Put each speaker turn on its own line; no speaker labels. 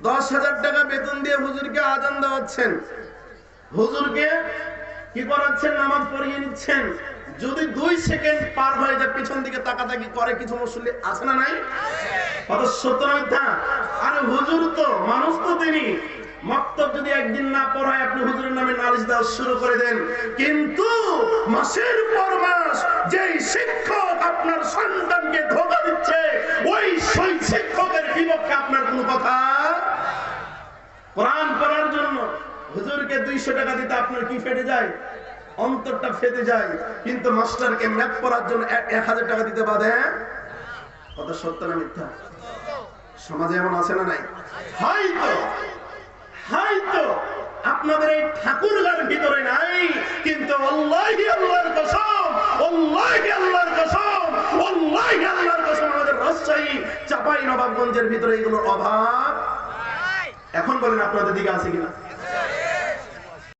10,000 টাকা বেতন দিয়ে হুজুরকে আজান দেওয়াচ্ছেন, হুজুরকে কি করাচ্ছেন, নামাজ পড়িয়ে নিচ্ছেন। যদি 2 সেকেন্ড পার হয়ে যায় পিছন দিকে তাকাতাকি করে কিছু মুসল্লি আছে না নাই? কত সত্য না মিথ্যা? আরে হুজুর তো মানুষ, তো তিনি মক্তব যদি একদিন না পড়ায় আপনি হুজুরের নামে নালিশ দেওয়া শুরু করে দেন। কিন্তু মাসের পর মাস যেই শিক্ষক আপনার সন্তানকে ধোঁকা দিচ্ছে, ওই শিক্ষকের বিপক্ষে আপনার কোনো কথা। কোরআন পড়ার জন্য হুজুরকে 200 টাকা দিতে আপনার কি ফেটে যায়? অন্তরটা ফেটে যায়। কিন্তু মাস্টারকে ম্যাথ পড়ার জন্য 1000 টাকা দিতে বাধে। কত সত্য না মিথ্যা? সমাজে এমন আছে না নাই? হয়তো আপনাদের এই ঠাকুরগার ভিতরে নাই, কিন্তু আল্লাহি আল্লাহর কসম, আল্লাহি আল্লাহর কসম, আল্লাহি আল্লাহর কসম, আমাদের রাজশাহী চাঁপাই নবাবগঞ্জের ভিতরে এগুলোর অভাব। এখন বলেন আপনাদের দিকে আছে কিনা?